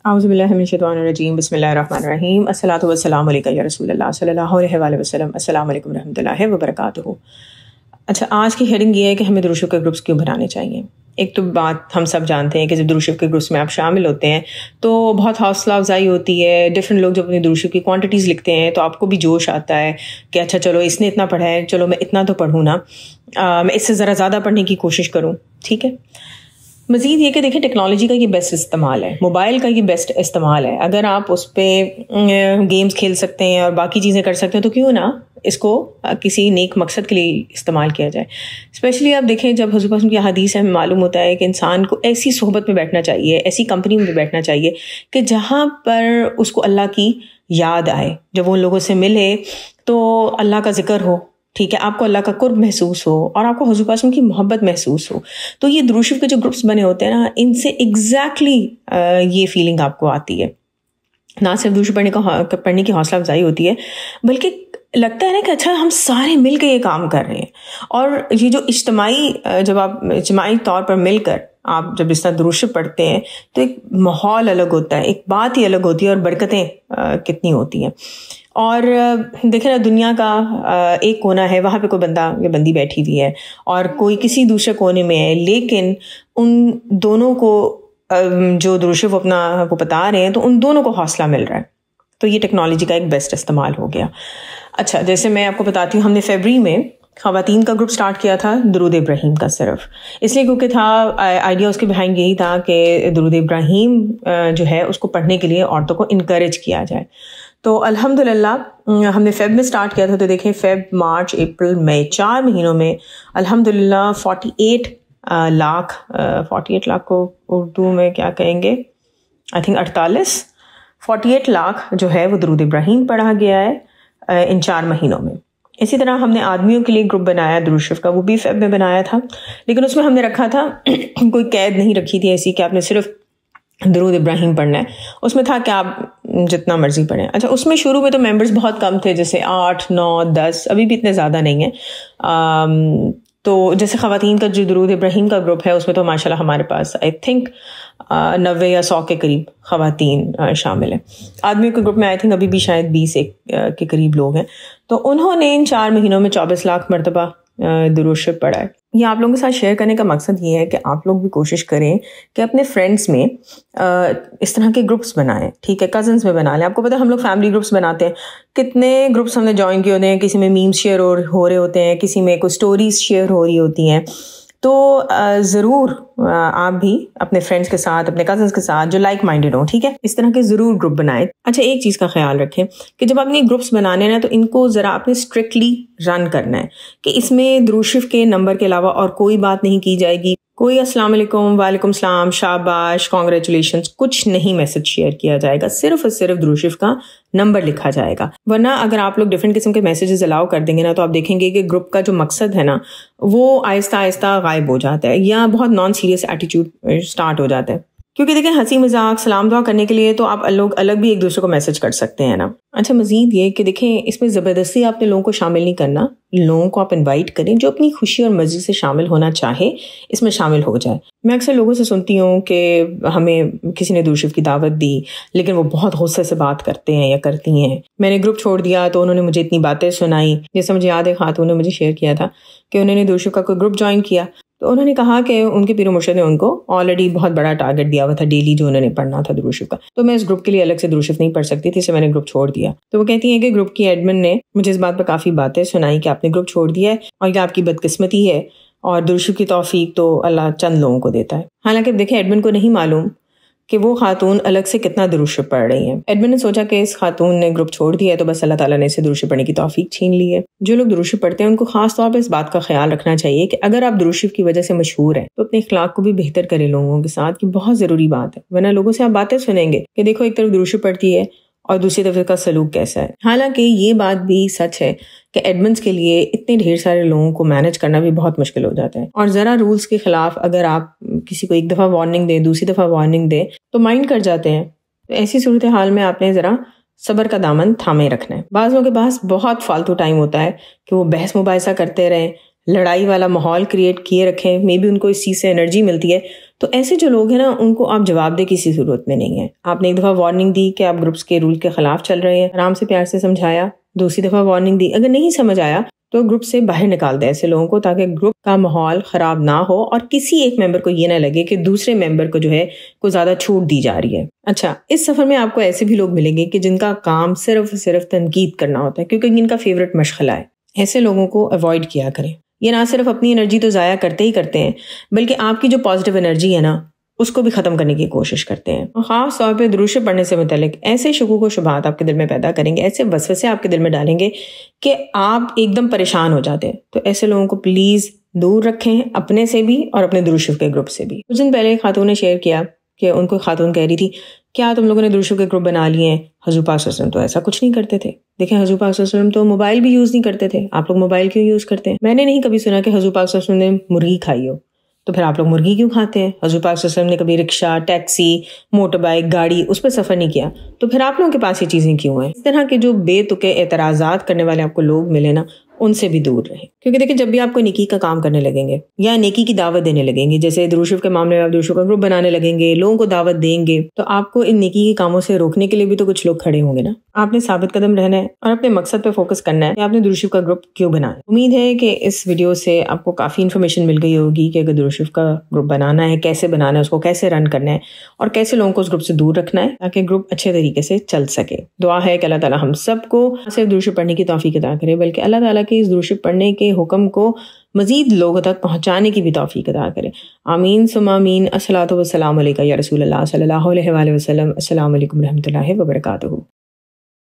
औज़ुबिल्लाहि मिनश्शैतानिर्रजीम बिस्मिल्लाहिर्रहमानिर्रहीम अस्सलातु वस्सलामु अलैका या रसूलल्लाह सल्लल्लाहु अलैहि वसल्लम अस्सलामु अलैकुम रहमतुल्लाहि व बरकातुहू। अच्छा, आज की हेडिंग ये है कि हमें दुरूद शरीफ के ग्रुप्स क्यों बनाने चाहिए। एक तो बात हम सब जानते हैं कि जब दुरूद शरीफ के ग्रुप्स में आप शामिल होते हैं तो बहुत हौसला अफजाई होती है। डिफरेंट लोग जब अपनी दुरूद शरीफ की क्वांटिटीज़ लिखते हैं तो आपको भी जोश आता है कि अच्छा चलो इसने इतना पढ़ा है, चलो मैं इतना तो पढ़ूँ ना, मैं इससे ज़रा ज़्यादा पढ़ने की कोशिश करूँ। ठीक है, मज़ीद ये कि देखिए टेक्नोलॉजी का ये बेस्ट इस्तेमाल है, मोबाइल का ये बेस्ट इस्तेमाल है। अगर आप उस पर गेम्स खेल सकते हैं और बाकी चीज़ें कर सकते हैं तो क्यों ना इसको किसी नेक मकसद के लिए इस्तेमाल किया जाए। स्पेशली आप देखें जब हुज़ूर पाक की हदीस है, हमें मालूम होता है कि इंसान को ऐसी सोहबत में बैठना चाहिए, ऐसी कंपनी में बैठना चाहिए कि जहाँ पर उसको अल्लाह की याद आए। जब वो लोगों से मिले तो अल्लाह का जिक्र हो, ठीक है, आपको अल्लाह का कुर्ब महसूस हो और आपको हुज़ूर पाक की मोहब्बत महसूस हो। तो ये दुरूद शरीफ के जो ग्रुप्स बने होते हैं ना, इनसे एग्जैक्टली ये फीलिंग आपको आती है। ना सिर्फ दुरूद शरीफ पढ़ने की हौसला अफजाई होती है, बल्कि लगता है ना कि अच्छा हम सारे मिल के ये काम कर रहे हैं। और ये जो जब आप इज्तिमाई तौर पर मिलकर आप जब इस तरह दुरूद शरीफ पढ़ते हैं तो एक माहौल अलग होता है, एक बात ही अलग होती है और बरकतें कितनी होती हैं। और देखें ना, दुनिया का एक कोना है, वहाँ पे कोई बंदा या बंदी बैठी हुई है और कोई किसी दूसरे कोने में है, लेकिन उन दोनों को जो दुरूद शरीफ अपना वो बता रहे हैं तो उन दोनों को हौसला मिल रहा है। तो ये टेक्नोलॉजी का एक बेस्ट इस्तेमाल हो गया। अच्छा, जैसे मैं आपको बताती हूँ, हमने फरवरी में ख़वातीन का ग्रुप स्टार्ट किया था दुरूद इब्राहीम का, सिर्फ इसलिए क्योंकि था आइडिया उसके बिहाइंड यही था कि दुरूद इब्राहीम जो है उसको पढ़ने के लिए औरतों को इनकरेज किया जाए। तो अल्हम्दुलिल्लाह हमने फ़ेब में स्टार्ट किया था, तो देखें फ़ेब, मार्च, अप्रैल, मई 4 महीनों में अल्हम्दुलिल्लाह 48 लाख को उर्दू में क्या कहेंगे, आई थिंक 48 लाख जो है वो दुरूद इब्राहीम पढ़ा गया है इन 4 महीनों में। इसी तरह हमने आदमियों के लिए ग्रुप बनाया दुरूद शरीफ का, वो भी फ़ेब में बनाया था, लेकिन उसमें हमने रखा था कोई कैद नहीं रखी थी ऐसी कि आपने सिर्फ दुरूद इब्राहीम पढ़ना है। उसमें था कि आप जितना मर्जी पढ़ें। अच्छा, उसमें शुरू में तो मेंबर्स बहुत कम थे, जैसे 8, 9, 10, अभी भी इतने ज़्यादा नहीं है। तो जैसे ख़वातीन का जो दुरूद इब्राहीम का ग्रुप है उसमें तो माशाल्लाह हमारे पास आई थिंक 90 या 100 के करीब ख़वातीन शामिल हैं। आदमियों के ग्रुप में आई थिंक अभी भी शायद 20 के करीब लोग हैं। तो उन्होंने इन 4 महीनों में 24 लाख मरतबा दुरूद शरीफ पढ़ा है। ये आप लोगों के साथ शेयर करने का मकसद ये है कि आप लोग भी कोशिश करें कि अपने फ्रेंड्स में इस तरह के ग्रुप्स बनाएं। ठीक है, कज़न्स में बना लें। आपको पता है हम लोग फैमिली ग्रुप्स बनाते हैं, कितने ग्रुप्स हमने ज्वाइन किए होते हैं। किसी में मीम्स शेयर हो रहे होते हैं, किसी में कोई स्टोरीज शेयर हो रही होती हैं। तो ज़रूर आप भी अपने फ्रेंड्स के साथ, अपने कज़न्स के साथ जो लाइक माइंडेड हो, ठीक है, इस तरह के ज़रूर ग्रुप बनाएं। अच्छा, एक चीज़ का ख्याल रखें कि जब आपने ग्रुप्स बनाने हैं ना, तो इनको ज़रा आपने स्ट्रिक्टली रन करना है कि इसमें दुरूद शरीफ के नंबर के अलावा और कोई बात नहीं की जाएगी। कोई अस्सलाम वालेकुम, वालेकुम सलाम, शाबाश, कॉन्ग्रेचुलेशंस, कुछ नहीं मैसेज शेयर किया जाएगा। सिर्फ और सिर्फ दुरूद शरीफ का नंबर लिखा जाएगा। वरना अगर आप लोग डिफरेंट किस्म के मैसेजेस अलाउ कर देंगे ना, तो आप देखेंगे कि ग्रुप का जो मकसद है ना वो आहिस्ता आहिस्ता गायब हो जाता है या बहुत नॉन सीरियस एटीट्यूड स्टार्ट हो जाता है। क्योंकि देखें, हंसी मजाक, सलाम दुआ करने के लिए तो आप लोग अलग भी एक दूसरे को मैसेज कर सकते हैं ना। अच्छा, मजीद ये कि देखें, इसमें ज़बरदस्ती आपने लोगों को शामिल नहीं करना। लोगों को आप इनवाइट करें, जो अपनी खुशी और मर्जी से शामिल होना चाहे इसमें शामिल हो जाए। मैं अक्सर लोगों से सुनती हूँ कि हमें किसी ने दुरूद शरीफ की दावत दी, लेकिन वो बहुत गुस्से से बात करते हैं या करती हैं। मैंने ग्रुप छोड़ दिया तो उन्होंने मुझे इतनी बातें सुनाई। जैसे मुझे याद है, खातून ने मुझे शेयर किया था कि उन्होंने दुरूद शरीफ का कोई ग्रुप ज्वाइन किया, तो उन्होंने कहा कि उनके पीर मुर्शिद ने उनको ऑलरेडी बहुत बड़ा टारगेट दिया हुआ था डेली जो उन्होंने पढ़ना था दुरूद शरीफ का। तो मैं इस ग्रुप के लिए अलग से दुरूद शरीफ नहीं पढ़ सकती थी, इसलिए मैंने ग्रुप छोड़ दिया। तो वो कहती हैं कि ग्रुप की एडमिन ने मुझे इस बात पर काफ़ी बातें सुनाई कि आपने ग्रुप छोड़ दिया है और ये आपकी बदकिस्मती है और दुरूद शरीफ की तौफीक तो अल्लाह चंद लोगों को देता है। हालांकि देखें, एडमिन को नहीं मालूम कि वो खातून अलग से कितना दुरूद शरीफ पढ़ रही हैं। एडमिन ने सोचा कि इस खातून ने ग्रुप छोड़ दिया है तो बस अल्लाह ताला ने इसे दुरूद शरीफ पढ़ने की तौफीक छीन ली है। जो लोग दुरूद शरीफ पढ़ते हैं उनको खास तौर पर इस बात का ख्याल रखना चाहिए कि अगर आप दुरूद शरीफ की वजह से मशहूर हैं तो अपने अखलाक को भी बेहतर करें लोगों के साथ, कि बहुत ज़रूरी बात है। वरना लोगों से आप बातें सुनेंगे कि देखो एक तरफ दुरूद शरीफ पढ़ती है और दूसरी तरफ का सलूक कैसा है। हालांकि ये बात भी सच है कि एडमिन्स के लिए इतने ढेर सारे लोगों को मैनेज करना भी बहुत मुश्किल हो जाता है। और ज़रा रूल्स के खिलाफ अगर आप किसी को एक दफ़ा वार्निंग दें, दूसरी दफ़ा वार्निंग दें तो माइंड कर जाते हैं। तो ऐसी सूरत हाल में आपने ज़रा सब्र का दामन थामे रखना है। बाज़ लोगों के पास बहुत फालतू टाइम होता है कि वो बहस मुबाहिसा करते रहें, लड़ाई वाला माहौल क्रिएट किए रखें, मे बी उनको इस चीज़ से एनर्जी मिलती है। तो ऐसे जो लोग हैं ना, उनको आप जवाब दे किसी ज़रूरत में नहीं है। आपने एक दफ़ा वार्निंग दी कि आप ग्रुप्स के रूल के ख़िलाफ़ चल रहे हैं, आराम से प्यार से समझाया। दूसरी दफ़ा वार्निंग दी, अगर नहीं समझ आया तो ग्रुप से बाहर निकाल दें ऐसे लोगों को, ताकि ग्रुप का माहौल ख़राब ना हो और किसी एक मेंबर को ये ना लगे कि दूसरे मेंबर को जो है को ज़्यादा छूट दी जा रही है। अच्छा, इस सफ़र में आपको ऐसे भी लोग मिलेंगे कि जिनका काम सिर्फ तनकीद करना होता है, क्योंकि इनका फेवरेट मशगला है। ऐसे लोगों को अवॉइड किया करें। ये ना सिर्फ अपनी एनर्जी तो ज़ाया करते ही करते हैं, बल्कि आपकी जो पॉजिटिव एनर्जी है ना, उसको भी ख़त्म करने की कोशिश करते हैं। और ख़ास तौर पे दुरूद शरीफ पढ़ने से मुतल्लिक ऐसे शुकूक व शुबहात आपके दिल में पैदा करेंगे, ऐसे वसवसे आपके दिल में डालेंगे कि आप एकदम परेशान हो जाते हैं। तो ऐसे लोगों को प्लीज़ दूर रखें, अपने से भी और अपने दुरूद शरीफ के ग्रुप से भी। कुछ दिन पहले खातून ने शेयर किया कि उनको खातून कह रही थी, क्या तुम लोगों ने दुरूद शरीफ के ग्रुप बना लिए हैं? हुज़ूर पाक सल्लल्लाहु अलैहि वसल्लम तो ऐसा कुछ नहीं करते थे। देखें, हुज़ूर पाक सल्लल्लाहु अलैहि वसल्लम तो मोबाइल भी यूज़ नहीं करते थे। आप लोग मोबाइल क्यों यूज़ करते हैं? मैंने नहीं कभी सुना कि हुज़ूर पाक सल्लल्लाहु अलैहि वसल्लम ने मुर्गी खाई हो, तो फिर आप लोग मुर्गी क्यों खाते हैं? हुज़ूर पाक सल्लल्लाहु अलैहि वसल्लम ने कभी रिक्शा, टैक्सी, मोटर बाइक, गाड़ी उस पर सफ़र नहीं किया, तो फिर आप लोगों के पास ये चीज़ें क्यों हैं? इस तरह के जो बेतुके एतराज़ात करने वाले आपको लोग मिले ना, उनसे भी दूर रहें। क्योंकि देखिए, जब भी आपको नेकी का काम करने लगेंगे या नेकी की दावत देने लगेंगे, जैसे दुरूद शरीफ के मामले में आप दुरूद शरीफ का ग्रुप बनाने लगेंगे, लोगों को दावत देंगे, तो आपको इन नेकी के कामों से रोकने के लिए भी तो कुछ लोग खड़े होंगे ना। आपने साबित कदम रहना है और अपने मकसद पे फोकस करना है कि आपने दुरूद शरीफ का ग्रुप क्यों बनाया। उम्मीद है कि इस वीडियो से आपको काफ़ी इन्फॉर्मेशन मिल गई होगी कि अगर दुरूद शरीफ का ग्रुप बनाना है, कैसे बनाना है, उसको कैसे रन करना है और कैसे लोगों को उस ग्रुप से दूर रखना है, ताकि ग्रुप अच्छे तरीके से चल सके। दुआ है कि अल्लाह ताला हम सबको सिर्फ दुरूद शरीफ पढ़ने की तौफीक अता करे, बल्कि अल्लाह ताला के इस दुरूद शरीफ पढ़ने के हुक्म को मजीद लोगों तक पहुंचाने की भी तौफीक अता करे। आमीन सुम्मा आमीन। अस्सलातु वस्सलामु अलैका या रसूल अल्लाह सल्लल्लाहु अलैहि वसल्लम। अस्सलामु अलैकुम रहमतुल्लाहि व बरकातुहू।